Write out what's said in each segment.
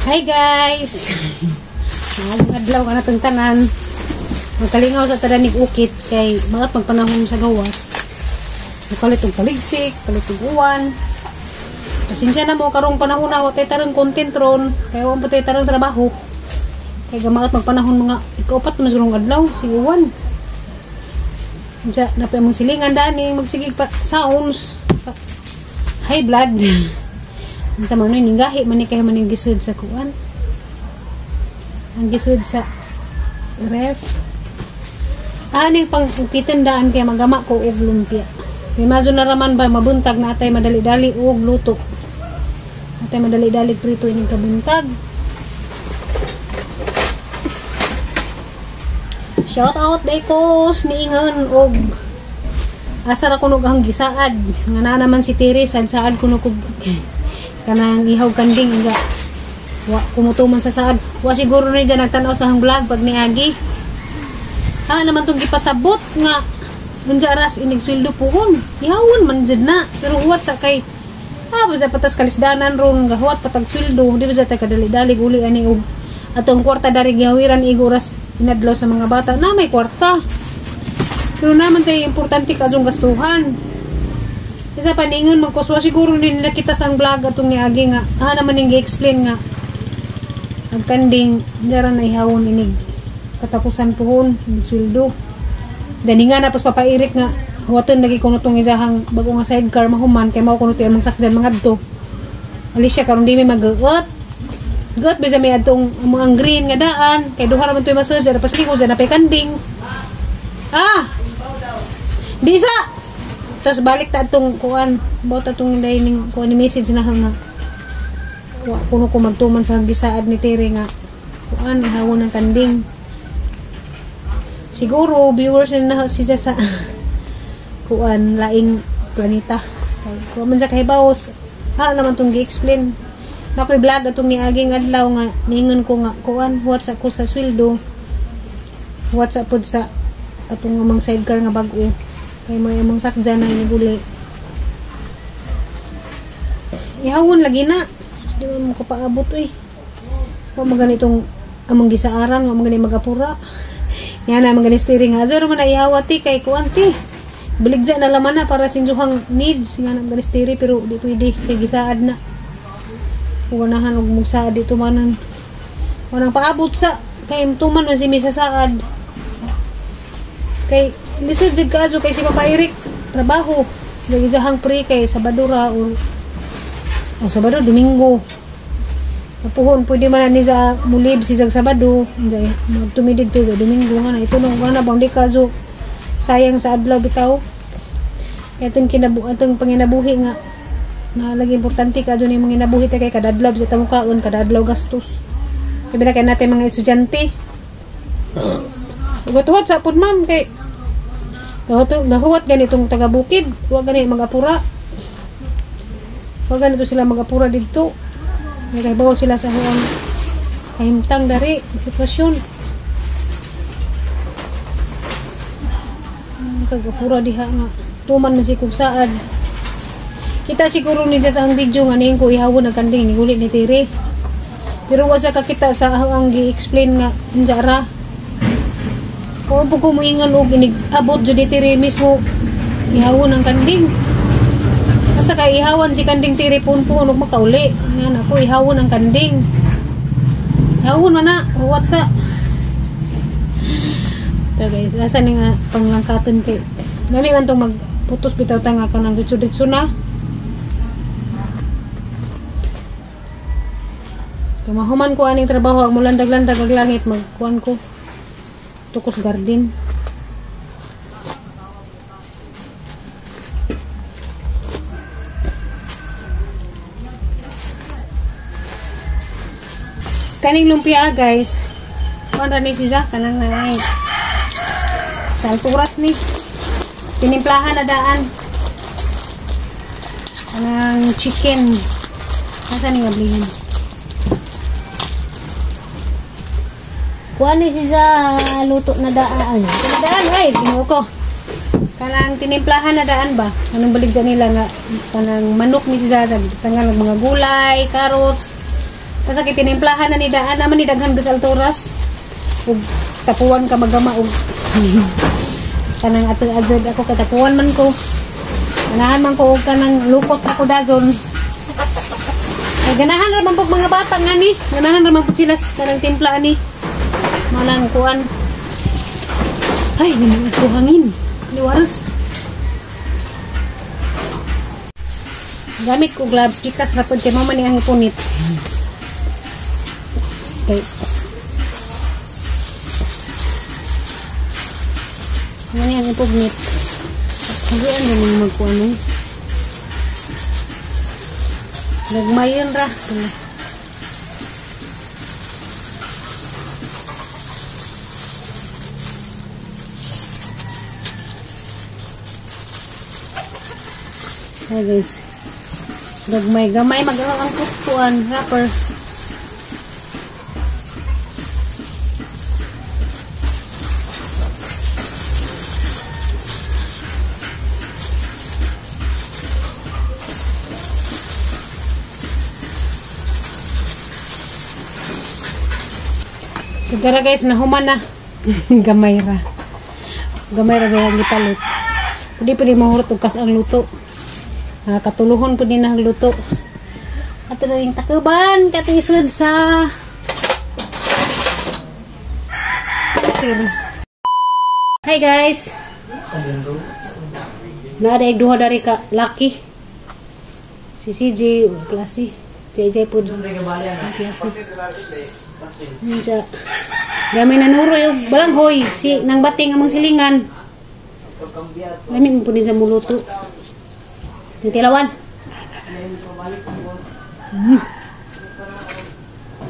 Hi guys! Adlaw ka na itong tanan. Magkalingaw sa tadanig ukit kay mga magpanahon sa gawas. Nakalit yung paligsik, kalit yung uwan. Pasensya na mo karong panahon na watay tarang content ron. Kaya wang patay tarang trabaho. Kaya gamaat magpanahon mga ikaupat na sigurong adlaw, si uwan. Diya, napay mong silingan dani, magsigig pa sounds. High blood. Sa mga nung ninggahi, manikay maningisod sa kuwan. Ang gisod sa ref. Aning pang ukitandaan kaya magama ko og lumpia. Imagine na raman ba, mabuntag na atay madali-dali og luto. Atay madali-dali prito ining kabuntag. Shout out Dekos, niingon og asar ako ang gisaad. Nga na naman si Tiri, saad ko kog kanang ihaw kanding nga wa kumutuman sa saad. Wa siguro ni dyan nagtanaw sa hang vlog pag niagi. Ha naman tong gipasabot nga unja aras inig sweldo puhon. Ihawon man jud na. Pero huwat sa kay basta patas kalisdanan ron nga huwat patag sweldo. Di ba sa kadali-dali uli ani og atong kwarta dari gihawiran iguras inadlaw sa mga bata na may kwarta. Pero naman tayo importante kadtong gastuhan. Isa paningon magkuswa siguro nila kita sang vlog atong niagi nga naman ning gi-explain nga ang kanding dara na ihawon inig katapusan puhon ng sweldo. Dani nga napos papairik nga huwaton lagi kuno tong izahang bago nga sidecar mahuman kay mao kuno ti among sakdan mangadto. Alisya karon di may mag-got bisa may atong ang green nga daan kay duha naman toy masud sa pas liko sa napay kanding. Di sa tapos balik ta itong kuan about itong dining kuan ni message na nga kuno ko magtuman sa gisaad ni Tere nga kuan ihawon ng kanding. Siguro viewers na siya sa kuan laing planeta kung man sa kahibaw naman itong gi-explain na ko'y vlog itong niaging adlaw nga ningon ko nga kuan what's ko sa sweldo what's po sa atong amang sidecar nga bag-o kay may amang sakdyan na iniguli. Ihawon lagi na. Di mo kapaabot eh. Huwag maganitong amang gisaaran, huwag magani magapura. Yan na magani steering hazard man na ihawati kay kuanti. Biligza na laman na para sinjuhang needs nga na magani steering pero di pwede kay gisaad na. Uwanahan og mugsaad dito manan. Wanang paabot sa kay tuman man si Misa saad. Kay lisod jud kaadto kay si Papa Eric trabaho lagi zahang pre kay Sabado ra o Sabado Domingo napuhon pwede man ni sa mulib si Sabado nday magtumidig to sa Domingo nga na ito nung na bang di kaso sayang sa adlaw bitaw atong panginabuhi nga na lagi importante kadto ni mga inabuhi kay kada adlaw sa tamukaon kada adlaw gastos sabi na kay natin mga estudyante ugot-ugot sa pud ma'am kay gahuwat ganitong taga-bukid huwag ganit mag-apura huwag ganito sila mag-apura dito may kahibaw sila sa huwang kahimtang dari sitwasyon kag-apura diha nga tuman na si Kugsaad kita siguro niya sa ang video nga niyan ko ihawon ang kanding nigulit ni Tiri pero wasa ka kita sa ang gi-explain nga njara o po ko moingan og inigabot jud Tiri mismo ihawon ang kanding asa kay ihawan si kanding Tiri punpun og makauli nga ako ihawon ang kanding ihawon man na what's up so guys asa ni nga panglangkaton kay dami man tong magputos bitaw ta nga kanang ditso na kamahuman ko aning trabaho ag mulandag-landag ag langit magkuan ko tukos garden kaning lumpia guys kuan ra ni siya kanang nanay sa alturas ni tinimplahan na daan kanang chicken asa ni nga blihin kuan ni siya luto na daan. Daan ay ginoo ko. Kanang tinimplahan na daan ba? Anong baligya nila nga kanang manok ni siya tanggal mga gulay, carrots, Basta kitinimplahan na ni daan naman ni daghan gas alturas. Ug tapuan ka magama og kanang atag ako katapuan man ko. Ganahan man ko og kanang lukot ako dazon. Ay ganahan ra man pag mga bata nga ni. Ganahan ra man pud sila kanang timpla ni. Manang kuan. Ay, hindi ko hangin. Liwaros. Gamit ko gloves, kikas rapod kay mama ni ang ipunit. Okay. Yan ang ipunit. Hanggang din yung magkuano. Nagmayon ra. Hey guys, gamay magalang ang kutuan wrapper. Sigara guys, nahuman na. Gamay ra bilang gipalit. Pwede mahurot og kas ang luto. Katuluhon po din ang luto. At ito yung takuban katisod sa hi guys, nada duha dari ka laki si CJ klase JJ po gamay nanuro yung balanghoy si nang bating amang silingan gamay mo po din sa muluto. Titilawan.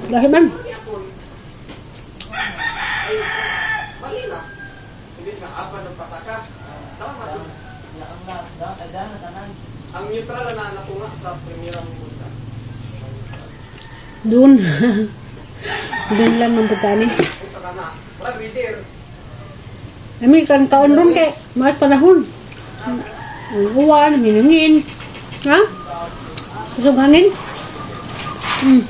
Lahir man. Ang neutral na natunga sa primerang punta. Doon. Doon lang ang pagkani. Kami kan kaon ron kay mas panahon. Uwan, minungin. Ha? Susughanin? Ang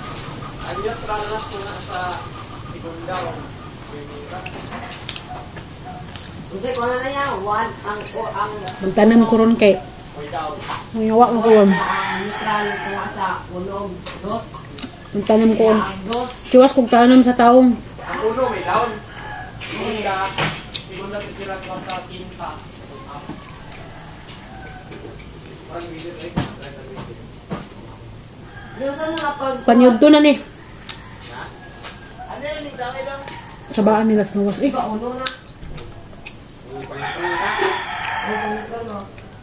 neutral na natunga sa Igundaw. Kasi kung ano na yan, magtanam ko ron kay ngawa ko ron. neutral kung sa ulong, dos. Magtanam ko ron. Dos. Chiwas kong tanam sa taong. Ang uno may down. Segunda, tercera, cuarta, quinta. Yung sa mga pag... Panyod to na ni. Ano yung ligdangay lang? Sabaan nila sa ngawas. Eh, Iba, uno na.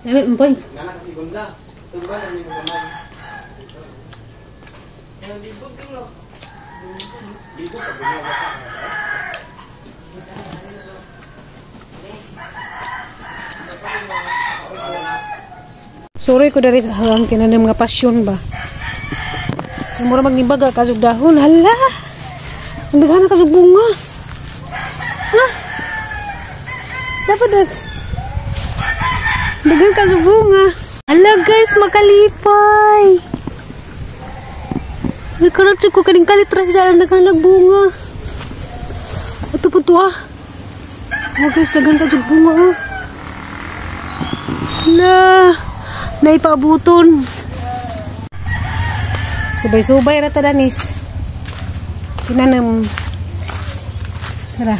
empoy. Nana ka segunda. Tugan ang mga gamay. Libog din no. Dito pa gumawa ka. Sorry ko dari sa hang kinanim nga pasyon ba. Yung mura magnibaga kasug dahon. Hala! Ang daghan na kasug bunga. Ha? Dapat daghan kasug bunga. Hala guys, makalipay. Nagkaroon ko kaning kalit ras dyan daghan nagbunga. Ito po to ah. Oh guys, daghan kasug bunga ah. Hala! Naipabuton. Subay-subay rata danis. Sinanam. Tara.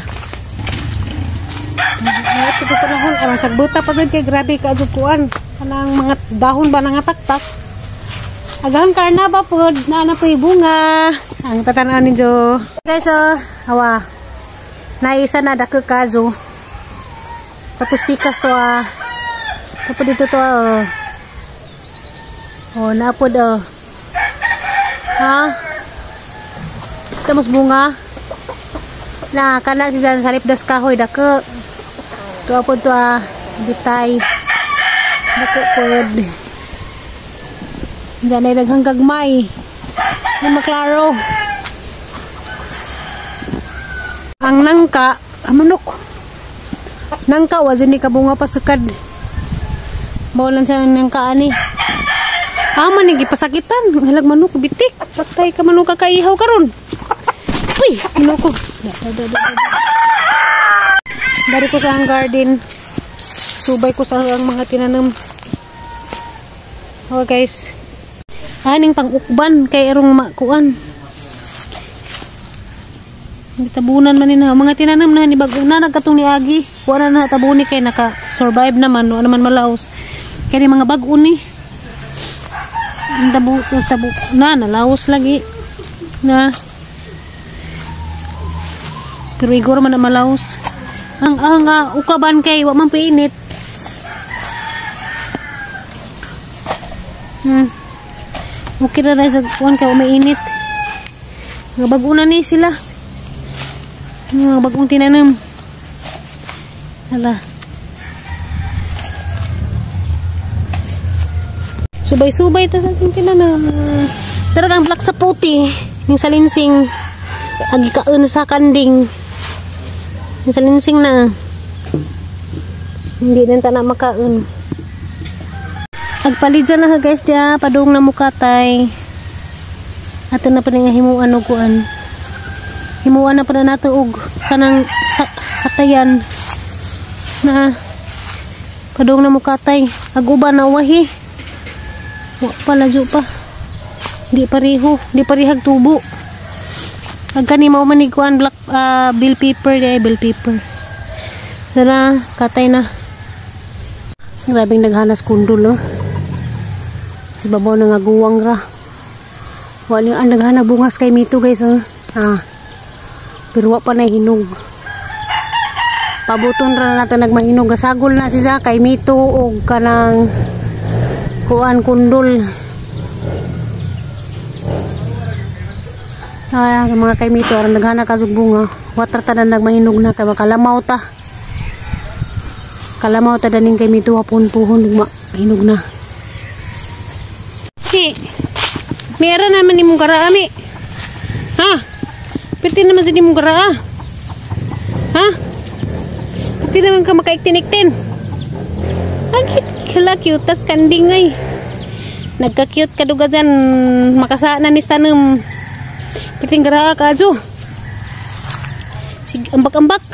Ito po panahon. Karang sagbuta pa kay grabe ka adukuan. Kanang mga dahon ba nangataktak. Agang karna ba po na po bunga. Ang tatanaw ninyo. Guys, hawa. Naisa na dako kazo. Tapos pikas to Tapos dito to oh, napod ha? Tamos bunga. Na, kana si sa lipdas kahoy dako. To apod to bitay. Dako pod. Diyan ay daghang gagmay. Di maklaro. Ang nangka, manok. Nangka wazin ni kabunga pasukad. Bawlan sa nangka ani. Aman ni gipasakitan. Halag manok bitik. Patay ka manok kakaihaw karon. Uy, manok ko. Dari ko sa ang garden. Subay ko sa ang mga tinanam. Okay guys. Aning pang-ukban kay erong makuan. Tabunan man ni na mga tinanam na ni bag na nagkatong ni agi. Wala na tabuni kay naka-survive naman, wala naman malaos. Kaya mga bag-o ni tabu na nalaos lagi na. Pero igor man na malaos. Ang ukaban kay wa man painit. Okay na rin sa kuwan kay umainit. Mga bag-o na ni sila. Mga bagong tinanam. Hala. Subay-subay ta sa ating tinanam. Talagang black sa puti. Yung salinsing. Agikaon sa kanding. Yung salinsing na. Hindi din ta na makaon. Agpalidyan na guys dia. Padung na mukatay. Ato na pa nga himuan o kuan. Himuan na pa na nato og kanang katayan na padung na mukatay. Aguban na wahi. Wa pala jo pa. Di pareho, di parihag tubo. Agkani mao man iguan black bell pepper di bell pepper. Dara katay na. Grabing naghanas kundol oh. Si babaw na nga guwang ra. Wali ang naghana bungas kay mito guys oh. Pero wa pa na hinog. Pabuton ra nato nagmahinog. Gasagol na siya kay mito og kanang kuan kundol. Mga kay mito ra naghana kasug bunga. Water tanan nagmahinog na kay makalamaw ta. Kalamaw ta daning kay mito hapon puhon mahinog na. Meron naman nimong karaa mi. Ha? Pwede naman sa nimong karaa. Ha? Pwede naman ka makaiktin-iktin. Cute. Tas kanding ay. Nagka-cute ka duga dyan. Makasaan na ni tanam. Pwede karaa ka adyo. Sige, ambak-ambak.